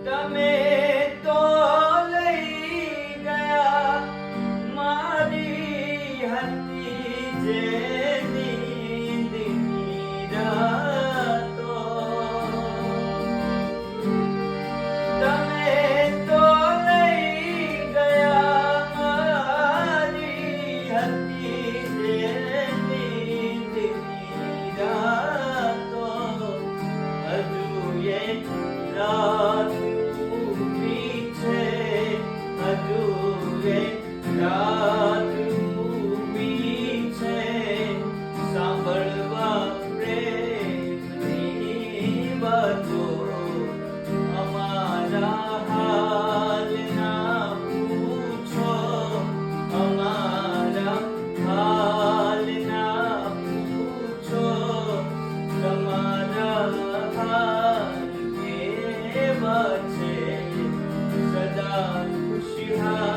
તમે તો લઈ ગયા મારી હતી જે નીંદની રાતો. તમે તો લઈ ગયા મારી હતી જે નીંદની રાતો. હજુ એક રાત ઊભી છે, હજુ એક રાત ઊભી છે, સાંભળવા પ્રેમની વાતો. અમારા હાલના પૂછો, અમારા હાલના પૂછો, તમારા હાલ કેવા છે? સદા ખુશહાલ